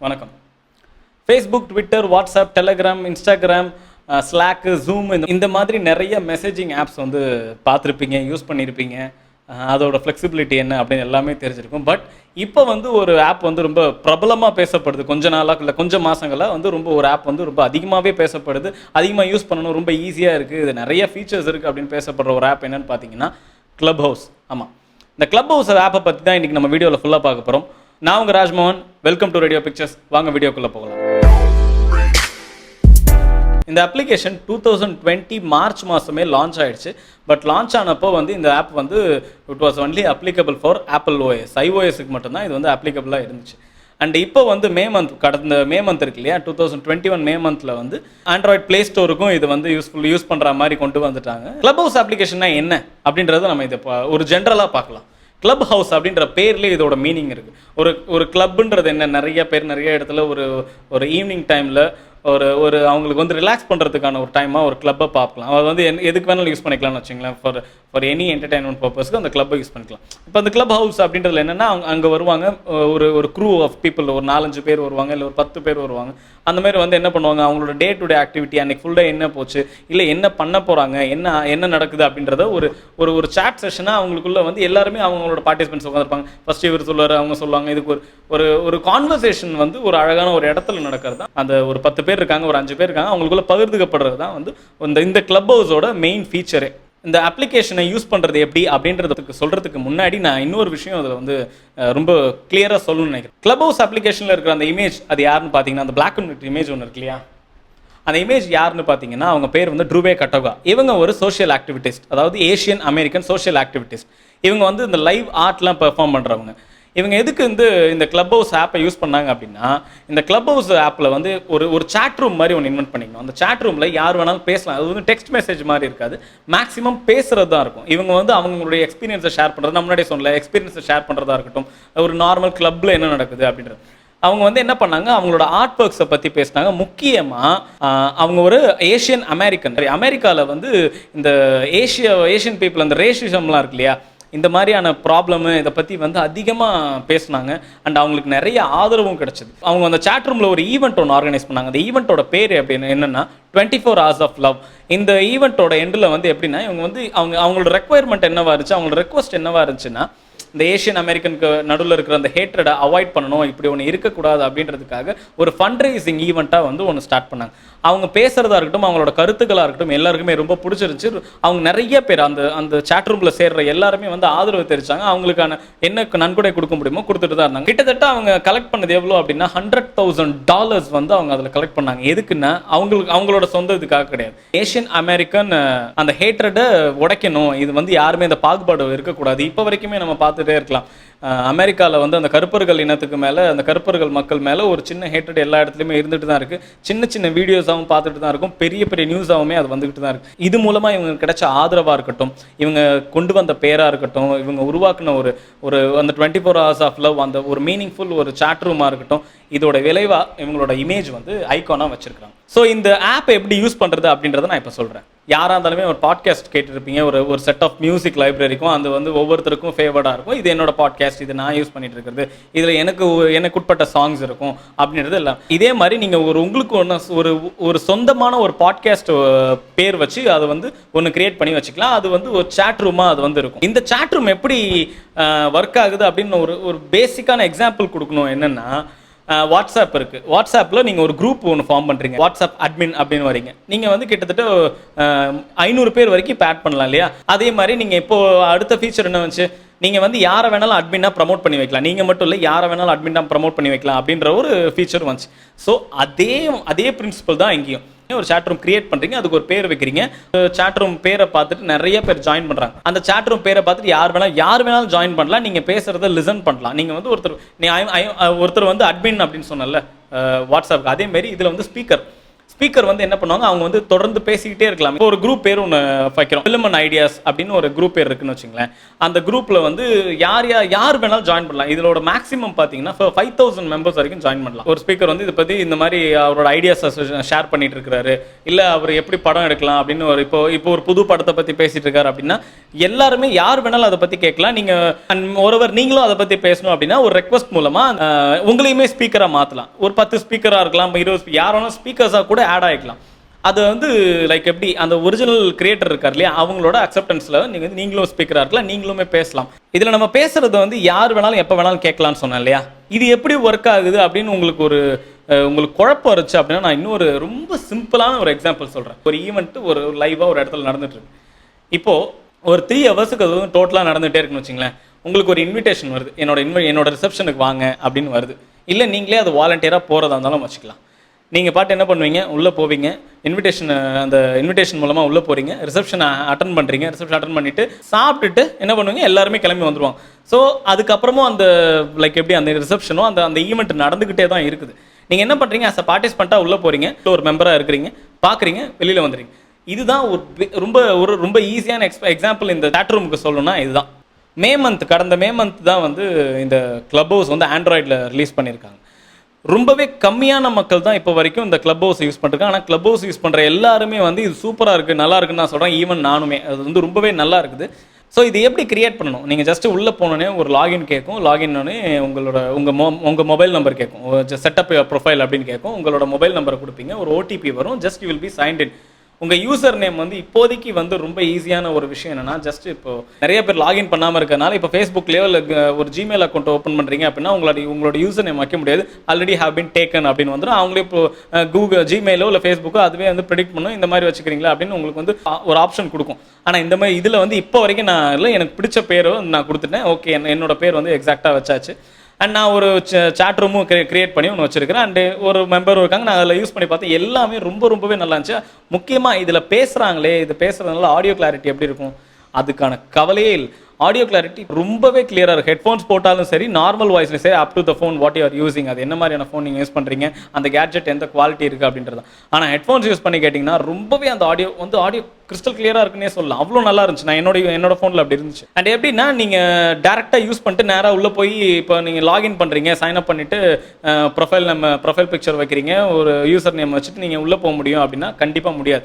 வணக்கம். Facebook, Twitter, WhatsApp, Telegram, Instagram, slack, zoom இந்த மாதிரி நிறைய மெசேஜிங் ஆப்ஸ் வந்து பார்த்துருப்பீங்க, யூஸ் பண்ணியிருப்பீங்க. அதோட ஃப்ளெக்சிபிலிட்டி என்ன அப்படின்னு எல்லாமே தெரிஞ்சிருக்கும். பட் இப்போ வந்து ஒரு ஆப் வந்து ரொம்ப பிரபலமாக பேசப்படுது. கொஞ்ச நாளாக இல்லை கொஞ்சம் மாதங்களாக வந்து ரொம்ப ஒரு ஆப் வந்து ரொம்ப அதிகமாகவே பேசப்படுது. அதிகமாக யூஸ் பண்ணணும், ரொம்ப ஈஸியாக இருக்குது, இது நிறைய ஃபீச்சர்ஸ் இருக்குது அப்படின்னு பேசப்படுற ஒரு ஆப் என்னென்னு பார்த்தீங்கன்னா கிளப் ஹவுஸ். ஆமாம், இந்த கிளப் ஹவுஸ் ஆப்பை பற்றி தான் இன்றைக்கி நம்ம வீடியோவில் ஃபுல்லாக பார்க்க போகிறோம். நான் உங்கள் ராஜ் மோகன். Welcome to radio pictures. வாங்க வீடியோக்குள்ளே போகலாம். இந்த அப்ளிகேஷன் 2020 மார்ச் மாதமே லான்ச் ஆகிடுச்சு. பட் லான்ச் ஆனப்போ வந்து இந்த ஆப் வந்து it was only applicable for Apple OS, iOSக்கு மட்டும்தான் இது வந்து அப்ளிகபிளாக இருந்துச்சு. அண்ட் இப்போ வந்து கடந்த மே மந்த் இருக்கு இல்லையா, 2021 மே மந்தில் வந்து ஆண்ட்ராய்ட் ப்ளே ஸ்டோருக்கும் இது வந்து யூஸ் பண்ணுற மாதிரி கொண்டு வந்துட்டாங்க. கிளப் ஹவுஸ் அப்ளிகேஷன்னா என்ன அப்படின்றத நம்ம இதை ஒரு ஜென்ரலாக பார்க்கலாம். கிளப் ஹவுஸ் அப்படின்ற பேர்லேயே இதோட மீனிங் இருக்குது. ஒரு கிளப்புன்றது என்ன, நிறைய பேர் நிறைய இடத்துல ஒரு ஈவினிங் டைமில் அவங்களுக்கு வந்து ரிலாக்ஸ் பண்ணுறதுக்கான ஒரு டைமாக ஒரு கிளப்பை பார்க்கலாம். அது வந்து எதுக்கு வேணாலும் யூஸ் பண்ணிக்கலாம்னு வச்சுங்களேன். ஃபார் எனி என்டர்டைன்மெண்ட் பர்பஸ்க்கு அந்த கிளப்பை யூஸ் பண்ணிக்கலாம். இப்போ அந்த கிளப் ஹவுஸ் அப்படின்றதுல என்னென்னா அங்கே வருவாங்க ஒரு க்ரூ ஆஃப் பீப்புள், ஒரு 4-5 பேர் வருவாங்க, இல்லை ஒரு 10 பேர் வருவாங்க. அந்த மாதிரி வந்து என்ன பண்ணுவாங்க, அவங்களோட டே டு டே ஆக்டிவிட்டி, அன்றைக்கி ஃபுல் டே என்ன போச்சு, இல்லை என்ன பண்ண போகிறாங்க, என்ன நடக்குது அப்படின்றத ஒரு சாட் செஷனாக அவங்களுக்குள்ள வந்து எல்லாருமே அவங்களோட பார்ட்டிசிபென்ட்ஸ் உட்காந்துருப்பாங்க. ஃபர்ஸ்ட் இவர் சொல்லுவார், அவங்க சொல்லுவாங்க. இதுக்கு ஒரு கான்வர்சேஷன் வந்து ஒரு அழகான ஒரு இடத்துல நடக்கிறது தான். அந்த ஒரு 10 பேர் இருக்காங்க, ஒரு 5 பேர் இருக்காங்க, அவங்களுக்குள்ள பகிர்ந்துக்கப்படுறது தான் வந்து இந்த கிளப் ஹவுஸோட மெயின் ஃபீச்சரே. இந்த அப்ளிகேஷனை யூஸ் பண்ணுறது எப்படி அப்படின்றதுக்கு சொல்கிறதுக்கு முன்னாடி நான் இன்னொரு விஷயம் அதில் வந்து ரொம்ப கிளியராக சொல்லணும்னு நினைக்கிறேன். கிளப் ஹவுஸ் அப்ளிகேஷனில் இருக்கிற அந்த இமேஜ் அது யாருன்னு பார்த்தீங்கன்னா, அந்த பிளாக் அண்ட் ஒயிட் இமேஜ் ஒன்று இருக்கு இல்லையா, அந்த இமேஜ் யாருன்னு பார்த்தீங்கன்னா அவங்க பேர் வந்து ட்ரூவே கட்டோகா. இவங்க ஒரு சோஷியல் ஆக்டிவிட்டிஸ்ட், அதாவது ஏஷியன் அமெரிக்கன் சோஷியல் ஆக்டிவிட்டிஸ்ட். இவங்க வந்து இந்த லைவ் ஆர்ட்லாம் பெர்ஃபார்ம் பண்ணுறவங்க. இவங்க எதுக்கு இந்த கிளப் ஹவுஸ் ஆப்பை யூஸ் பண்ணாங்க அப்படின்னா, இந்த கிளப் ஹவுஸ் ஆப்பில் வந்து ஒரு சாட் ரூம் மாதிரி ஒன்று இன்வென்ட் பண்ணிக்கணும். அந்த சாட் ரூமில் யார் வேணாலும் பேசலாம். அது வந்து டெக்ஸ்ட் மெசேஜ் மாதிரி இருக்காது, மேக்ஸிமம் பேசுகிறது தான் இருக்கும். இவங்க வந்து அவங்களுடைய எக்ஸ்பீரியன்ஸை ஷேர் பண்ணுறது, நான் முன்னாடியே சொன்னல, எக்ஸ்பீரியன்ஸை ஷேர் பண்ணுறதா இருக்கட்டும், ஒரு நார்மல் கிளப்பில் என்ன நடக்குது அப்படின்றது. அவங்க வந்து என்ன பண்ணாங்க, அவங்களோட ஆர்ட் ஒர்க்ஸை பற்றி பேசினாங்க. முக்கியமாக அவங்க ஒரு ஏஷியன் அமெரிக்காவில் வந்து இந்த ஏஷியன் பீப்புள், அந்த ரேசிசம்லாம் இருக்கு இல்லையா, இந்த மாதிரியான ப்ராப்ளமு இதை பற்றி வந்து அதிகமாக பேசினாங்க. அண்ட் அவங்களுக்கு நிறைய ஆதரவும் கிடச்சிது. அவங்க அந்த சாட் ரூமில் ஒரு ஈவெண்ட் ஒன்று ஆர்கனைஸ் பண்ணாங்க. அந்த ஈவெண்ட்டோட பேர் அப்படின்னு என்னென்னா 24 hours of love. இந்த ஈவெண்ட்டோட எண்டில் வந்து எப்படின்னா, இவங்க வந்து அவங்களோட ரெக்குவயர்மெண்ட் என்னவா இருந்துச்சு, அவங்களோட ரெக்வஸ்ட் என்னவா இருந்துச்சுன்னா, இந்த ஏஷியன் அமெரிக்கனுக்கு நடுவில் இருக்கிற அந்த ஹேட்ரடை அவாய்ட் பண்ணணும், இப்படி ஒன்று இருக்கக்கூடாது அப்படின்றதுக்காக ஒரு ஃபண்ட் ரைசிங் ஈவெண்ட்டாக வந்து ஒன்று ஸ்டார்ட் பண்ணாங்க. அவங்க பேசுகிறதா இருக்கட்டும், அவங்களோட கருத்துக்களாக இருக்கட்டும், எல்லாருக்குமே ரொம்ப பிடிச்சிருந்துச்சு. அவங்க நிறைய பேர் அந்த சாட் ரூமில் சேர்ற எல்லாருமே வந்து ஆதரவு தெரிவித்தாங்க. அவங்களுக்கான என்ன நன்கொடை கொடுக்க முடியுமோ கொடுத்துட்டு தான் இருந்தாங்க. கிட்டத்தட்ட அவங்க கலெக்ட் பண்ணது எவ்வளோ அப்படின்னா $100,000 வந்து அவங்க அதில் கலெக்ட் பண்ணாங்க. எதுக்குன்னா அவங்களோட சொந்த இதுக்காக கிடையாது. ஏஷியன் அமெரிக்கன் அந்த ஹேட்ரடை உடைக்கணும், இது வந்து யாருமே அந்த பாகுபாடு இருக்கக்கூடாது. இப்போ வரைக்குமே நம்ம பார்த்துட்டே இருக்கலாம். அமெரிக்காவில் வந்து அந்த கருப்பர்கள் இனத்துக்கு மேலே, அந்த கருப்பர்கள் மக்கள் மேலே ஒரு சின்ன ஹேட்ரட் எல்லா இடத்துலையுமே இருந்துட்டு தான் இருக்குது. சின்ன சின்ன வீடியோஸாகவும் பார்த்துட்டு தான் இருக்கும், பெரிய பெரிய நியூஸாகவுமே அது வந்துக்கிட்டு தான் இருக்குது. இது மூலமாக இவங்க கிடைச்ச ஆதரவாக இருக்கட்டும், இவங்க கொண்டு வந்த பேராக இருக்கட்டும், இவங்க உருவாக்கின ஒரு அந்த 24 hours of love, அந்த ஒரு மீனிங்ஃபுல் ஒரு சாட் ரூமாக இருக்கட்டும், இதோட விளைவாக இவங்களோட இமேஜ் வந்து ஐகானாக வச்சுருக்காங்க. ஸோ இந்த ஆப்பை எப்படி யூஸ் பண்ணுறது அப்படின்றத நான் இப்போ சொல்கிறேன். யாராக இருந்தாலுமே ஒரு பாட்காஸ்ட் கேட்டுருப்பீங்க, ஒரு செட் ஆஃப் மியூசிக் லைப்ரரிக்கும் அது வந்து ஒவ்வொருத்தருக்கும் ஃபேவர்டாக இருக்கும். இது என்னோட பாட்காஸ்ட், இது நான் யூஸ் பண்ணிட்டு இருக்கிறது, இதில் எனக்கு உட்பட்ட சாங்ஸ் இருக்கும் அப்படின்றது எல்லாம். இதே மாதிரி நீங்கள் உங்களுக்கு ஒரு சொந்தமான ஒரு பாட்காஸ்ட் பேர் வச்சு அதை வந்து ஒன்று கிரியேட் பண்ணி வச்சுக்கலாம். அது வந்து ஒரு சாட் ரூமாக அது வந்து இருக்கும். இந்த சாட் ரூம் எப்படி ஒர்க் ஆகுது அப்படின்னு ஒரு பேசிக்கான எக்ஸாம்பிள் கொடுக்கணும். என்னென்னா, வாட்ஸ்அப் இருக்குது. வாட்ஸ்அப்பில் நீங்கள் ஒரு குரூப் ஒன்று ஃபார்ம் பண்ணுறீங்க, வாட்ஸ்அப் அட்மின் அப்படின்னு வரீங்க. நீங்கள் வந்து கிட்டத்தட்ட 500 பேர் வரைக்கும் இப்போ ஆட் பண்ணலாம் இல்லையா. அதே மாதிரி நீங்கள் இப்போது அடுத்த ஃபீச்சர் என்ன வந்துச்சு, நீங்கள் வந்து யாரை வேணாலும் அட்மினாக ப்ரமோட் பண்ணி வைக்கலாம். நீங்கள் மட்டும் இல்லை, யாரை வேணாலும் அட்மினாக ப்ரமோட் பண்ணி வைக்கலாம் அப்படின்ற ஒரு ஃபீச்சர் வந்துச்சு. ஸோ அதே பிரின்சிபல் தான் இங்கேயும். ஒரு சாட் ரூம் கிரியேட் பண்ணுறீங்க, அதுக்கு ஒரு பேர் வைக்கிறீங்க. சாட் ரூம் பேரை பார்த்துட்டு நிறைய பேர் ஜாயின் பண்ணுறாங்க. அந்த சாட் ரூம் பேரை பார்த்துட்டு யார் வேணாலும் ஜாயின் பண்ணலாம். நீங்கள் பேசுகிறத லிசன் பண்ணலாம். நீங்கள் வந்து ஒருத்தர் வந்து அட்மின் அப்படின்னு சொன்னல வாட்ஸ்அப்புக்கு, அதேமாரி இதில் வந்து ஸ்பீக்கர் வந்து என்ன பண்ணுவாங்க, அவங்க வந்து தொடர்ந்து பேசிக்கிட்டே இருக்கலாம். இப்போ ஒரு குரூப் பேர் ஒன்று வைக்கிறோம், ஃபிலிம் அண்ட் ஐடியாஸ் அப்படின்னு ஒரு குரூப் பேர் இருக்குன்னு வச்சுங்களேன். அந்த குரூப்பில் வந்து யார் வேணாலும் ஜாயின் பண்ணலாம். இதோட மேக்ஸிமம் பார்த்தீங்கன்னா 5000 மெம்பர்ஸ் வரைக்கும் ஜாயின் பண்ணலாம். ஒரு ஸ்பீக்கர் வந்து இதை பற்றி இந்த மாதிரி அவரோட ஐடியாஸை ஷேர் பண்ணிட்டு இருக்கிறாரு, இல்லை அவர் எப்படி படம் எடுக்கலாம் அப்படின்னு இப்போ ஒரு புது படத்தை பற்றி பேசிட்டு இருக்காரு அப்படின்னா எல்லாருமே யார் வேணாலும் அதை பற்றி கேட்கலாம். நீங்கள் ஒருவர் நீங்களும் அதை பற்றி பேசணும் அப்படின்னா ஒரு ரெக்வஸ்ட் மூலமாக உங்களையுமே ஸ்பீக்கராக மாற்றலாம். ஒரு 10 ஸ்பீக்கராக இருக்கலாம், 20 யார் வேணாலும் ஸ்பீக்கர்ஸாக கூட ஆட் ஆகிக்கலாம். அது வந்து லைக் எப்படி அந்த ஒரிஜினல் கிரியேட்டர் இருக்கார் இல்லையா, அவங்களோட அக்செப்டன்ஸில் நீங்களும் ஸ்பீக்கராக இருக்கலாம், நீங்களுமே பேசலாம். இதில் நம்ம பேசுறது வந்து யார் வேணாலும் எப்போ வேணாலும் கேட்கலான்னு சொன்னேன் இல்லையா. இது எப்படி ஒர்க் ஆகுது அப்படின்னு உங்களுக்கு குழப்பம் இருந்துச்சு அப்படின்னா நான் இன்னொரு ரொம்ப சிம்பிளான ஒரு எக்ஸாம்பிள் சொல்கிறேன். ஒரு ஈவெண்ட்டு ஒரு லைவாக ஒரு இடத்துல நடந்துட்டு இருக்கு. இப்போது ஒரு 3 ஹவர்ஸுக்கு அது வந்து டோட்டலாக நடந்துகிட்டே இருக்குன்னு வச்சுங்களேன். உங்களுக்கு ஒரு இன்விடேஷன் வருது, என்னோட ரிசப்ஷனுக்கு வாங்க அப்படின்னு வருது. இல்லை நீங்களே அது வாலண்டியராக போகிறதா இருந்தாலும் வச்சுக்கலாம். நீங்கள் பாட்டு என்ன பண்ணுவீங்க, உள்ளே போவீங்க, அந்த இன்விடேஷன் மூலமாக உள்ளே போகிறீங்க, ரிசப்ஷன் அட்டன் பண்ணுறீங்க, ரிசப்ஷன் அட்டன் பண்ணிவிட்டு சாப்பிட்டுட்டு என்ன பண்ணுவீங்க, எல்லாருமே கிளம்பி வந்துடுவாங்க. ஸோ அதுக்கப்புறமும் அந்த லைக் எப்படி அந்த ரிசப்ஷனும் அந்த ஈவெண்ட் நடந்துக்கிட்டே தான் இருக்குது. நீங்கள் என்ன பண்ணுறீங்க, ஆஸ் அ பார்ட்டிசிபெண்ட்டாக உள்ளே போகிறீங்க, ஒரு மெம்பராக இருக்கிறீங்க, பார்க்குறீங்க, வெளியில் வந்துடுறீங்க. இதுதான் ரொம்ப ஈஸியான எக்ஸாம்பிள் இந்த சாட் ரூமுக்கு சொல்லணும்னா இதுதான். கடந்த மே மந்த் தான் வந்து இந்த கிளப் ஹவுஸ் வந்து ஆண்ட்ராய்டில் ரிலீஸ் பண்ணியிருக்காங்க. ரொம்பவே கம்மியான மக்கள் தான் இப்போ வரைக்கும் இந்த கிளப் ஹவுஸ் யூஸ் பண்ணிருக்காங்க. ஆனால் கிளப் ஹவுஸ் யூஸ் பண்ணுற எல்லாருமே வந்து இது சூப்பராக இருக்குது, நல்லா இருக்குன்னு நான் சொல்கிறேன். ஈவன் நானுமே அது வந்து ரொம்பவே நல்லா இருக்குது. ஸோ இது எப்படி கிரியேட் பண்ணணும், நீங்கள் ஜஸ்ட்டு உள்ளே போனோடனே ஒரு லாகின் கேட்கும், லாகின்னே உங்கள் மொபைல் நம்பர் கேட்கும், செட்டப் ப்ரொஃபைல் அப்படின்னு கேட்கும். உங்களோட மொபைல் நம்பரை கொடுப்பீங்க, ஒரு ஓடிபி வரும், just you will be signed இன். உங்கள் யூசர் நேம் வந்து இப்போதைக்கு வந்து ரொம்ப ஈஸியான ஒரு விஷயம் என்னன்னா, ஜஸ்ட் இப்போ நிறைய பேர் லாகின் பண்ணாமல் இருக்கிறனால இப்போ ஃபேஸ்புக்லேயோ இல்லை ஒரு ஜிமெயில் அக்கௌண்ட் ஓப்பன் பண்ணுறீங்க அப்படின்னா உங்களோட யூசர் நேம் வைக்க முடியாது, ஆல்ரெடி ஹேவ் பின் டேக்கன் அப்படின்னு வந்துடும். அவங்களே இப்போ கூகுள் ஜிமெயிலோ இல்லை ஃபேஸ்புக்கோ அதுவே வந்து ப்ரெடிக்ட் பண்ணும், இந்த மாதிரி வச்சுக்கிறீங்களா அப்படின்னு உங்களுக்கு வந்து ஒரு ஆப்ஷன் கொடுக்கும். ஆனால் இந்த மாதிரி இதில் வந்து இப்போ வரைக்கும் நான் இல்லை, எனக்கு பிடிச்ச பேரோ நான் கொடுத்துட்டேன். ஓகே, என்னோட பேர் வந்து எக்ஸாக்டாக வச்சாச்சு. அண்ட் நான் ஒரு சாட் ரூமும் கிரியேட் பண்ணி ஒன்று வச்சுருக்கிறேன். அண்டு ஒரு மெம்பரும் இருக்காங்க. நான் அதில் யூஸ் பண்ணி பார்த்தேன், எல்லாமே ரொம்பவே நல்லா இருந்துச்சு. முக்கியமாக இதில் இது பேசுகிறதுனால ஆடியோ கிளாரிட்டி எப்படி இருக்கும் அதுக்கான கவலையே இல்லை. ஆடியோ கிளாரிட்டி ரொம்பவே கிளியராக இருக்குது. ஹெட்ஃபோன்ஸ் போட்டாலும் சரி, நார்மல் வாய்ஸ்லையும் சரி, up to the phone what you are using, அது என்ன மாதிரியான ஃபோன் நீங்கள் யூஸ் பண்ணுறீங்க, அந்த கேட்ஜெட் எந்த குவாலிட்டி இருக்குது அப்படின்றது. ஆனால் ஹெட்ஃபோன்ஸ் யூஸ் பண்ணி கேட்டிங்கன்னா ரொம்பவே அந்த ஆடியோ கிறிஸ்டல் கிளியராக இருக்குன்னே சொல்லலாம். அவ்வளோ நல்லா இருந்துச்சு. நான் என்னோட ஃபோனில் அப்படி இருந்துச்சு. அண்ட் எப்படின்னா நீங்கள் டேரெக்டாக யூஸ் பண்ணிட்டு நேராக உள்ளே போய் இப்போ நீங்கள் லாகின் பண்ணுறீங்க, சைன் அப் பண்ணிவிட்டு ப்ரொஃபைல் பிக்சர் வைக்கிறீங்க, ஒரு யூசர் நேம் வச்சுட்டு நீங்கள் உள்ளே போக முடியும் அப்படின்னா கண்டிப்பாக முடியாது.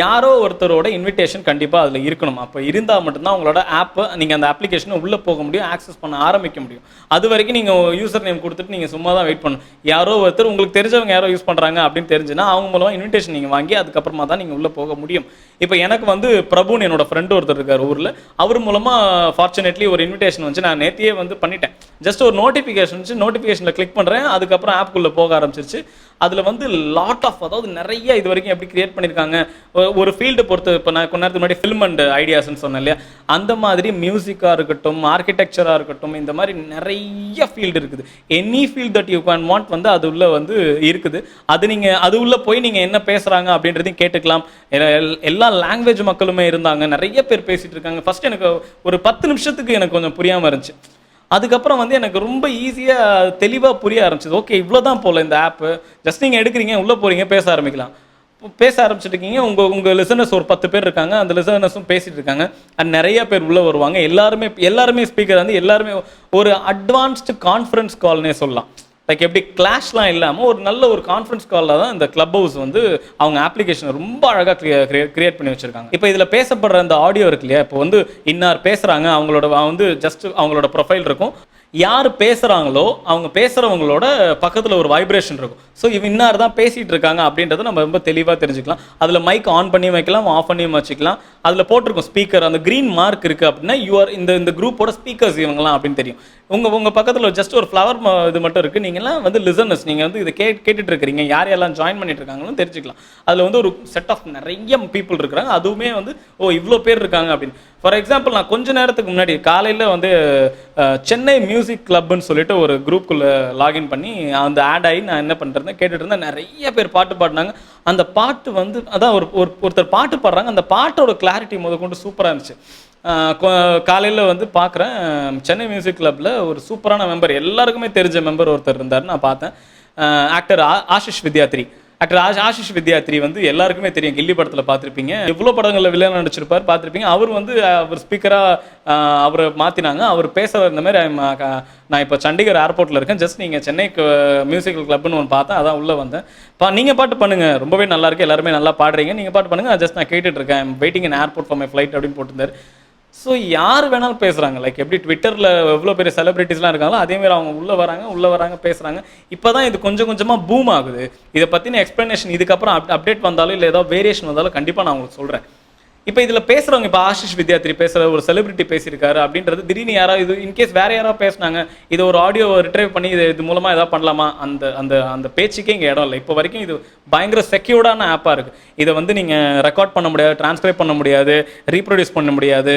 யாரோ ஒருத்தரோட இன்விடேஷன் கண்டிப்பாக அதில் இருக்கணும். அப்போ இருந்தால் மட்டும்தான் உங்களோட ஆப்பை நீங்கள் அந்த அப்ளிகேஷனை உள்ளே போக முடியும், ஆக்சஸ் பண்ண ஆரம்பிக்க முடியும். அது வரைக்கும் நீங்கள் யூசர் நேம் கொடுத்துட்டு நீங்கள் சும்மா தான் வெயிட் பண்ணணும். யாரோ ஒருத்தர் உங்களுக்கு தெரிஞ்சவங்க யாரோ யூஸ் பண்ணுறாங்க அப்படின்னு தெரிஞ்சுன்னா அவங்க மூலமாக இன்விடேஷன் நீங்கள் வாங்கி அதுக்கப்புறமா தான் நீங்கள் உள்ளே போக முடியும். இப்போ எனக்கு வந்து பிரபுன்னு என்னோட ஃப்ரெண்டு ஒருத்தர் இருக்கார் ஊரில், அவர் மூலமாக ஃபார்ச்சுனேட்லி ஒரு இன்விடேஷன் வந்து நான் நேத்தியே வந்து பண்ணிட்டேன். ஜஸ்ட் ஒரு நோட்டிஃபிகேஷனில் கிளிக் பண்ணுறேன், அதுக்கப்புறம் ஆப்புக்குள்ளே போக ஆரம்பிச்சிருச்சு. அதில் வந்து அதாவது நிறைய இது வரைக்கும் எப்படி கிரியேட் பண்ணியிருக்காங்க, ஒரு ஃபீல்டை பொறுத்து. இப்போ நான் கொஞ்ச நேரத்துக்கு முன்னாடி ஃபிலிம் அண்ட் ஐடியாஸ்ன்னு சொன்னேன் இல்லையா, அந்த மாதிரி மியூசிக்காக இருக்கட்டும், ஆர்கிடெக்சராக இருக்கட்டும், இந்த மாதிரி நிறைய ஃபீல்டு இருக்குது. Any field that you can want வந்து அது உள்ள வந்து இருக்குது. அது உள்ள போய் நீங்கள் என்ன பேசுகிறாங்க அப்படின்றதையும் கேட்டுக்கலாம். எல்லா லாங்குவேஜ் மக்களுமே இருந்தாங்க, நிறைய பேர் பேசிகிட்டு இருக்காங்க. ஃபர்ஸ்ட் எனக்கு ஒரு 10 நிமிஷத்துக்கு எனக்கு கொஞ்சம் புரியாமல் இருந்துச்சு. அதுக்கப்புறம் வந்து எனக்கு ரொம்ப ஈஸியாக தெளிவாக புரிய ஆரம்பிச்சது. ஓகே, இவ்வளோ தான் போல் இந்த ஆப்பு. ஜஸ்ட் நீங்கள் எடுக்கிறீங்க, உள்ளே போகிறீங்க, பேச ஆரம்பிச்சிருக்கீங்க. உங்கள் லிசனர்ஸ் ஒரு 10 பேர் இருக்காங்க, அந்த லிசனர்ஸும் பேசிகிட்டு இருக்காங்க. அண்ட் நிறைய பேர் உள்ளே வருவாங்க. எல்லாருமே ஸ்பீக்கர் வந்து எல்லாருமே ஒரு அட்வான்ஸ்டு கான்ஃபரன்ஸ் கால்னே சொல்லலாம். லைக் எப்படி கிளாஷ்லாம் இல்லாமல் ஒரு நல்ல ஒரு கான்ஃபரன்ஸ் காலில் தான் இந்த கிளப் ஹவுஸ் வந்து அவங்க அப்ளிகேஷனை ரொம்ப அழகாக கிரியேட் பண்ணி வச்சுருக்காங்க. இப்போ இதில் பேசப்படுற அந்த ஆடியோ இருக்கு இல்லையா, இப்போ வந்து இன்னார் பேசுகிறாங்க, அவங்களோட ப்ரொஃபைல் இருக்கும். யார் பேசுகிறாங்களோ அவங்க பேசுகிறவங்களோட பக்கத்தில் ஒரு வைப்ரேஷன் இருக்கும். ஸோ இன்னார் தான் பேசிகிட்டு இருக்காங்க அப்படின்றத நம்ம ரொம்ப தெளிவாக தெரிஞ்சுக்கலாம். அதில் மைக் ஆன் பண்ணி வைக்கலாம், ஆஃப் பண்ணியும் வச்சுக்கலாம். அதில் போட்டிருக்கும் ஸ்பீக்கர், அந்த க்ரீன் மார்க் இருக்குது அப்படின்னா யூஆர் இந்த குரூப்போட ஸ்பீக்கர்ஸ் இவங்கலாம் அப்படின்னு தெரியும். உங்கள் பக்கத்தில் ஜஸ்ட் ஒரு ஃப்ளவர் இது மட்டும் இருக்குது. நீங்கள்லாம் வந்து லிசனர்ஸ், நீங்கள் வந்து இதை கேட்டுட்டு இருக்கிறீங்க, யாரெல்லாம் ஜாயின் பண்ணிட்டு இருக்காங்கன்னு தெரிஞ்சுக்கலாம். அதில் வந்து ஒரு செட் ஆஃப் நிறைய பீப்புள் இருக்கிறாங்க. அதுவுமே வந்து இவ்வளோ பேர் இருக்காங்க அப்படின்னு. ஃபார் எக்ஸாம்பிள், நான் கொஞ்ச நேரத்துக்கு முன்னாடி காலையில் வந்து சென்னை மியூசிக் கிளப்னு சொல்லிட்டு ஒரு குரூப்புக்குள்ளே லாகின் பண்ணி அந்த ஆட் ஆகி நான் என்ன பண்ணுறேன் கேட்டுட்டு இருந்தேன். நிறைய பேர் பாட்டு பாடினாங்க. அந்த பாட்டு வந்து அதான் ஒருத்தர் பாட்டு பாடுறாங்க, அந்த பாட்டோட கிளாரிட்டி கொண்டு சூப்பராக இருந்துச்சு. காலையில் வந்து பார்க்குறேன், சென்னை மியூசிக் கிளப்பில் ஒரு சூப்பரான மெம்பர், எல்லாருக்குமே தெரிஞ்ச மெம்பர் ஒருத்தர் இருந்தார். நான் பார்த்தேன், ஆக்டர் ஆஷிஷ் வித்யாத்ரி. ஆக்டர் ஆஷிஷ் வித்யார்த்தி வந்து எல்லாருக்குமே தெரியும், கில்லி படத்தில் பார்த்துருப்பீங்க, எவ்வளோ படங்களில் வில்லன் நடிச்சிருப்பார் பார்த்துருப்பீங்க. அவர் வந்து அவர் ஸ்பீக்கராக அவரை மாற்றினாங்க. அவர் பேச இந்த மாதிரி நான் இப்போ சண்டிகர் ஏர்போர்ட்டில் இருக்கேன், ஜஸ்ட் நீங்கள் சென்னைக்கு மியூசிக்கல் கிளப்னு ஒன்று பார்த்தேன், அதான் உள்ளே வந்தேன். நீங்கள் பாட்டு பண்ணுங்கள், ரொம்பவே நல்லா இருக்கு, எல்லாருமே நல்லா பாடுறீங்க, நீங்கள் பாட்டு பண்ணுங்கள், ஜஸ்ட் நான் கேட்டுட்டு இருக்கேன், waiting in airport for my flight அப்படின்னு போட்டிருந்தார். ஸோ யார் வேணாலும் பேசுகிறாங்க. லைக் எப்படி ட்விட்டரில் எவ்வளோ பெரிய செலிபிரிட்டிஸ்லாம் இருக்காங்களோ அதேமாதிரி அவங்க உள்ளே வராங்க பேசுகிறாங்க. இப்போ தான் இது கொஞ்சம் கொஞ்சமாக பூம் ஆகுது. இதை பற்றின எக்ஸ்ப்ளனேஷன் இதுக்கப்புறம் அப்டேட் வந்தாலும் இல்லை ஏதாவது வேரியேஷன் வந்தாலும் கண்டிப்பாக நான் உங்களுக்கு சொல்கிறேன். இப்போ இதில் பேசுகிறவங்க, இப்போ ஆஷிஷ் வித்யார்த்தி பேசுகிற ஒரு செலிபிரிட்டி பேசியிருக்காரு அப்படின்றது திடீர்னு யாராவது இது இன்கேஸ் வேறு யாராவது பேசினாங்க, இது ஒரு ஆடியோ ரிட்ரைவ் பண்ணி இது மூலமாக எதாவது பண்ணலாமா, அந்த அந்த அந்த பேச்சுக்கே இங்கே இடம் இல்லை. இப்போ வரைக்கும் இது பயங்கர செக்யூர்டான ஆப்பாக இருக்குது. இதை வந்து நீங்கள் ரெக்கார்ட் பண்ண முடியாது, டிரான்ஸ்கிரைப் பண்ண முடியாது, ரீப்ரொடியூஸ் பண்ண முடியாது,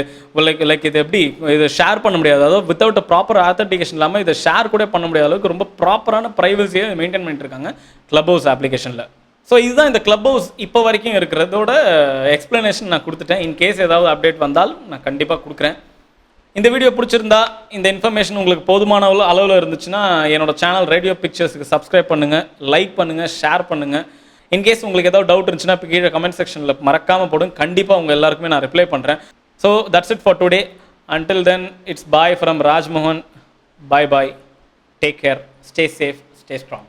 லைக் இது எப்படி இதை ஷேர் பண்ண முடியாது, அதாவது வித்தவுட் ப்ராப்பர் ஆத்தன்டிகேஷன் இல்லாமல் இதை ஷேர் கூட பண்ண முடியாத அளவுக்கு ரொம்ப ப்ராப்பரான ப்ரைவசியை மெயின்டைன் பண்ணிட்டு இருக்காங்க Clubhouse அப்ளிகேஷனில். ஸோ இதுதான் இந்த Clubhouse இப்போ வரைக்கும் இருக்கிறதோட எக்ஸ்ப்ளனேஷன் நான் கொடுத்துட்டேன். இன்கேஸ் ஏதாவது அப்டேட் வந்தால் நான் கண்டிப்பாக கொடுக்குறேன். இந்த வீடியோ பிடிச்சிருந்தா, இந்த இன்ஃபர்மேஷன் உங்களுக்கு போதுமான அளவில் இருந்துச்சுன்னா என்னோட சேனல் ரேடியோ பிக்சர்ஸுக்கு சப்ஸ்கிரைப் பண்ணுங்கள், லைக் பண்ணுங்கள், ஷேர் பண்ணுங்கள். இன்கேஸ் உங்களுக்கு ஏதாவது டவுட் இருந்துச்சுன்னா இப்போ கீழே கமெண்ட் செக்ஷனில் மறக்காமல் போடுங்க, கண்டிப்பாக உங்கள் எல்லாருக்குமே நான் ரிப்ளை பண்ணுறேன். So that's it for today. Until then it's bye from Raj மோகன். Bye bye, take care, stay safe, stay strong.